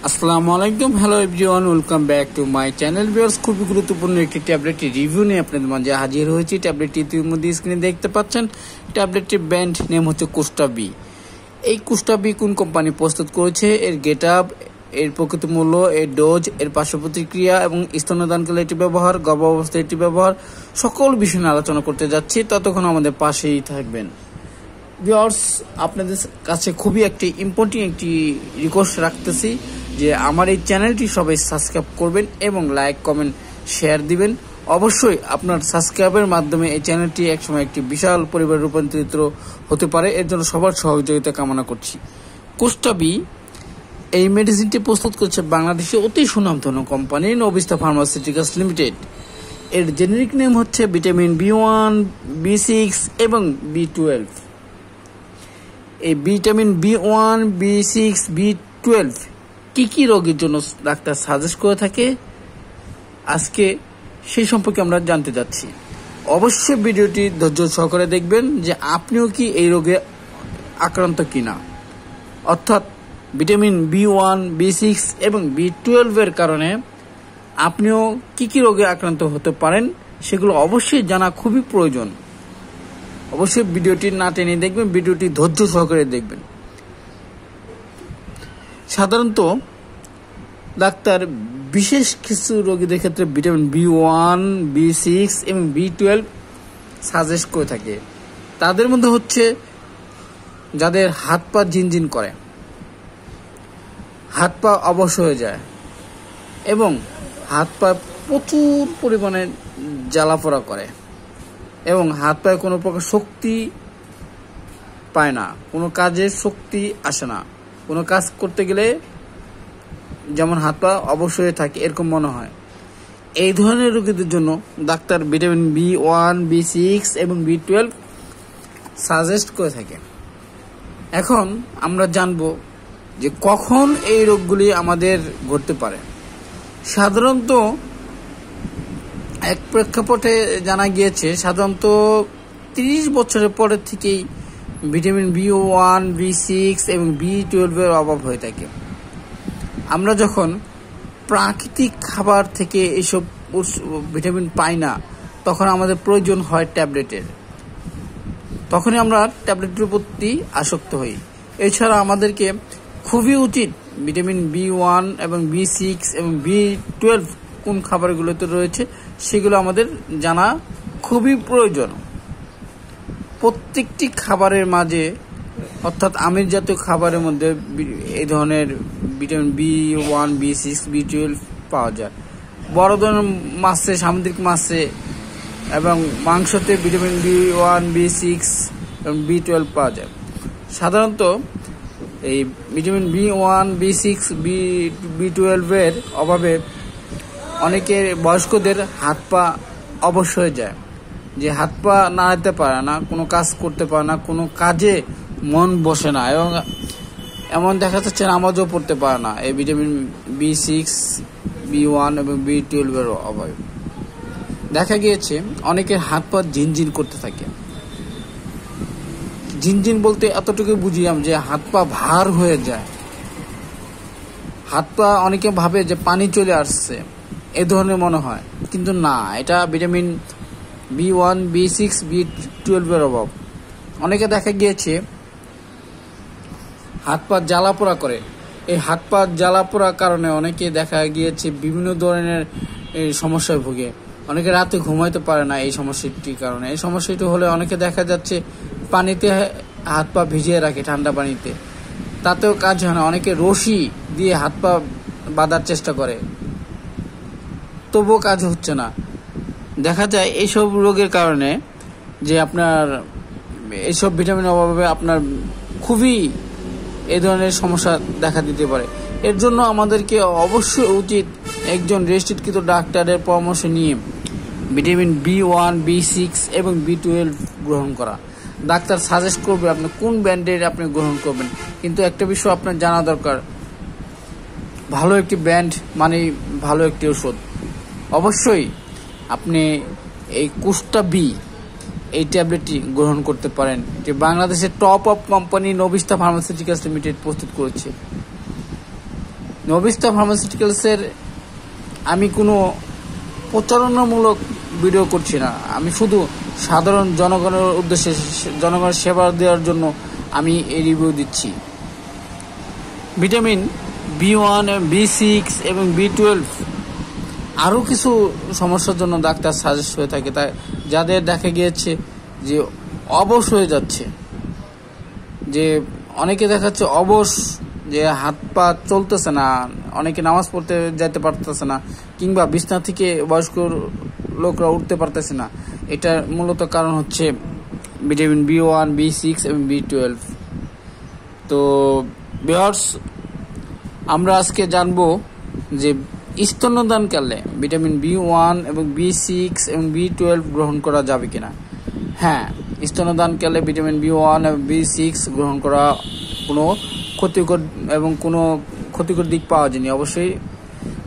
আসসালামু আলাইকুম, hello everyone, welcome back to my channel. Viewers, খুবই গুরুত্বপূর্ণ একটি ট্যাবলেটের রিভিউ নিয়ে আপনাদের মাঝে হাজির হয়েছি। ট্যাবলেটটি ইতিমধ্যে স্ক্রিনে দেখতে পাচ্ছেন। ট্যাবলেটটির ব্র্যান্ড নেম হচ্ছে কুস্টা বি। এই কুস্টা বি কোন কোম্পানি প্রস্তুত করেছে, এর গেট আপ, এর প্রকৃত মূল্য, এর ডোজ, এর পার্শ্ব প্রতিক্রিয়া এবং স্তন্যদানকালে এটি ব্যবহার, গর্ভাবস্থায় এটি ব্যবহার, সকল বিষয় নিয়ে আলোচনা করতে যাচ্ছি। ততক্ষণ আমাদের পাশেই থাকবেন। ভিউয়ার্স, আপনাদের কাছে খুবই একটি ইম্পর্টেন্ট একটি রিকোয়েস্ট রাখতেছি যে আমার এই চ্যানেলটি সবাই সাবস্ক্রাইব করবেন এবং লাইক, কমেন্ট, শেয়ার দিবেন। অবশ্যই আপনার সাবস্ক্রাইবের মাধ্যমে এই চ্যানেলটি একসময় একটি বিশাল পরিবারে রূপান্তরিত হতে পারে। এর জন্য সবার সহযোগিতা কামনা করছি। কুস্টা বি এই মেডিসিনটি প্রস্তুত করছে বাংলাদেশে অতি সুনামধন্য কোম্পানি নবিস্তা ফার্মাসিউটিক্যালস লিমিটেড। এর জেনেরিক নেম হচ্ছে ভিটামিন B1, B6 এবং B12। এই ভিটামিন B1, B6, B12 কি রোগের জন্য ডাক্তার সাজেস্ট করে থাকে, আজকে সেই সম্পর্কে আমরা জানতে যাচ্ছি। অবশ্যই ভিডিওটি ধৈর্য সহকারে দেখবেন যে আপনিও কি এই রোগে আক্রান্ত কিনা, অর্থাৎ ভিটামিন B1, B6 এবং B12 এর কারণে আপনিও কি রোগে আক্রান্ত হতে পারেন সেগুলো অবশ্যই জানা খুবই প্রয়োজন। অবশ্যই ভিডিওটি না টেনে দেখবেন, ভিডিওটি ধৈর্য সহকারে দেখবেন। সাধারণত ডাক্তার বিশেষ কিছু রোগীদের ক্ষেত্রে ভিটামিন B1, B6 এবং B12 সাজেস্ট করে থাকে। তাদের মধ্যে হচ্ছে যাদের হাত পা ঝিনঝিন করে, হাত পা অবশ হয়ে যায় এবং হাত পা প্রচুর পরিমাণে জ্বালাপোড়া করে এবং হাত পায়ে কোনো প্রকার শক্তি পায় না, কোনো কাজে শক্তি আসে না, কোনো কাজ করতে গেলে যেমন হাত পা অবশ হয়ে থাকে এরকম মনে হয়। এই ধরনের রোগীদের জন্য ডাক্তার ভিটামিন B1, B6 এবং B12 সাজেস্ট করে থাকে। এখন আমরা জানব যে কখন এই রোগগুলি আমাদের ঘটতে পারে। সাধারণত এক প্রেক্ষাপটে জানা গিয়েছে সাধারণত 30 বছরের পরের থেকেই ভিটামিন B1, B6 এবং B12 এর অভাব হয়ে থাকে। আমরা যখন প্রাকৃতিক খাবার থেকে এইসব ভিটামিন পাই না, তখন আমাদের প্রয়োজন হয় ট্যাবলেটের। তখনই আমরা ট্যাবলেটের প্রতি আসক্ত হই। এছাড়া আমাদেরকে খুবই উচিত ভিটামিন B1 এবং B6 এবং B12 কোন খাবারগুলোতে রয়েছে সেগুলো আমাদের জানা খুবই প্রয়োজন। প্রত্যেকটি খাবারের মাঝে, অর্থাৎ আমিষ জাতীয় খাবারের মধ্যে এই ধরনের ভিটামিন B1, B6, B12 পাওয়া যায়। বড় ধরনের মাছে, সামুদ্রিক মাছে এবং মাংসতে ভিটামিন B1, B6 এবং B12 পাওয়া যায়। সাধারণত এই ভিটামিন B1, B6, B12 এর অভাবে অনেকের বয়স্কদের হাত পা অবশ হয়ে যায়, যে হাত পা নাড়াতে পারে না, কোনো কাজ করতে পারে না, কোনো কাজে মন বসে না এবং এমন দেখা যাচ্ছে নামাজও পড়তে পারে না এই ভিটামিন B6, B1 এবং B12 এর অভাবে। দেখা গিয়েছে অনেকের হাত পা ঝিনঝিন করতে থাকে। ঝিনঝিন বলতে এতটুকু বুঝিলাম যে হাত পা ভার হয়ে যায়। হাত পা অনেকে ভাবে যে পানি চলে আসছে, এ ধরনের মনে হয়, কিন্তু না, এটা ভিটামিন B1, B6, B12 এর অভাব। অনেকে দেখা গিয়েছে হাত পা জ্বালাপোড়া করে। এই হাত পা জ্বালাপোড়ার কারণে অনেকে দেখা গিয়েছে বিভিন্ন ধরনের সমস্যায় ভুগে। অনেকে রাতে ঘুমাইতে পারে না এই সমস্যাটির কারণে। এই সমস্যাটি হলে অনেকে দেখা যাচ্ছে পানিতে হাত পা ভিজিয়ে রাখে, ঠান্ডা পানিতে, তাতেও কাজ হয় না। অনেকে রশি দিয়ে হাত পা বাঁধার চেষ্টা করে, তবুও কাজ হচ্ছে না। দেখা যায় এইসব রোগের কারণে যে আপনার এইসব ভিটামিনের অভাবে আপনার খুবই এই ধরনের সমস্যা দেখা দিতে পারে। এর জন্য আমাদেরকে অবশ্যই উচিত একজন রেজিস্ট্রিকৃত ডাক্তারের পরামর্শ নিয়ে ভিটামিন B1, B6 এবং B12 গ্রহণ করা। ডাক্তার সাজেস্ট করবে আপনি কোন ব্র্যান্ডের আপনি গ্রহণ করবেন, কিন্তু একটা বিষয় আপনার জানা দরকার, ভালো একটি ব্র্যান্ড মানে ভালো একটি ওষুধ। অবশ্যই আপনি এই কুস্টা বি এই ট্যাবলেটটি গ্রহণ করতে পারেন, যে বাংলাদেশের top of company Navista pharmaceuticals limited প্রস্তুত করেছে। নবিস্তা ফার্মাসিউটিক্যালসের আমি কোনো প্রচারণামূলক ভিডিও করছি না, আমি শুধু সাধারণ জনগণের উদ্দেশ্যে, জনগণের সেবা দেওয়ার জন্য আমি এই রিভিউ দিচ্ছি। ভিটামিন B1, B6 এবং B12 আরও কিছু সমস্যার জন্য ডাক্তার সাজেস্ট হয়ে থাকে, তাই যাদের দেখা গিয়েছে যে অবশ হয়ে যাচ্ছে, যে অনেকে দেখাচ্ছে অবশ, যে হাত পা চলতেছে না, অনেকে নামাজ পড়তে যেতে পারতেছে না, কিংবা বিছনা থেকে বয়স্ক লোকরা উঠতে পারতেছে না। এটার মূলত কারণ হচ্ছে ভিটামিন B1, B6 এবং B12। তো ভিউয়ার্স, আমরা আজকে জানবো যে স্তন্যদানকালে ভিটামিন B1 এবং B6 এবং B12 গ্রহণ করা যাবে কিনা। হ্যাঁ, স্তন্যদানকালে ভিটামিন B1 এবং B6 গ্রহণ করা কোনো ক্ষতিকর দিক পাওয়া যায়নি। অবশ্যই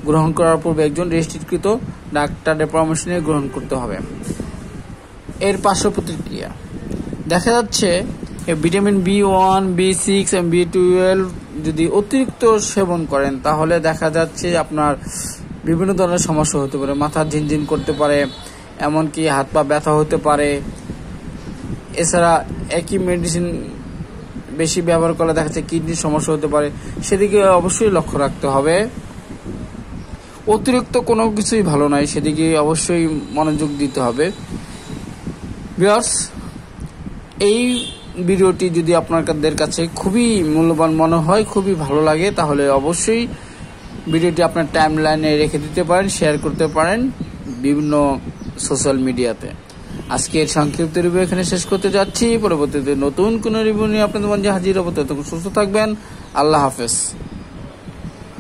গ্রহণ করার পূর্বে একজন রেজিস্ট্রিকৃত ডাক্তারের পরামর্শ নিয়ে গ্রহণ করতে হবে। এর পার্শ্ব প্রতিক্রিয়া দেখা যাচ্ছে ভিটামিন B1, B6 এবং B12 যদি অতিরিক্ত সেবন করেন তাহলে দেখা যাচ্ছে আপনার বিভিন্ন ধরনের সমস্যা হতে পারে, মাথা ঝিনঝিন করতে পারে, এমনকি হাত পা ব্যথা হতে পারে। এছাড়া একই মেডিসিন বেশি ব্যবহার করলে দেখা যাচ্ছে কিডনির সমস্যা হতে পারে, সেদিকে অবশ্যই লক্ষ্য রাখতে হবে। অতিরিক্ত কোনো কিছুই ভালো নয়, সেদিকে অবশ্যই মনোযোগ দিতে হবে। ভিউয়ার্স, এই ভিডিওটি যদি আপনাদের কাছে খুবই মূল্যবান মনে হয়, খুবই ভালো লাগে, তাহলে অবশ্যই ভিডিওটি আপনার টাইমলাইনে রেখে দিতে পারেন, শেয়ার করতে পারেন বিভিন্ন সোশ্যাল মিডিয়াতে। আজকের সংক্ষিপ্ত রিভিউ এখানে শেষ করতে যাচ্ছি। পরবর্তীতে নতুন কোনো রিভিউ নিয়ে আপনাদের মাঝে হাজির হবো। ততক্ষণ সুস্থ থাকবেন। আল্লাহ হাফেজ।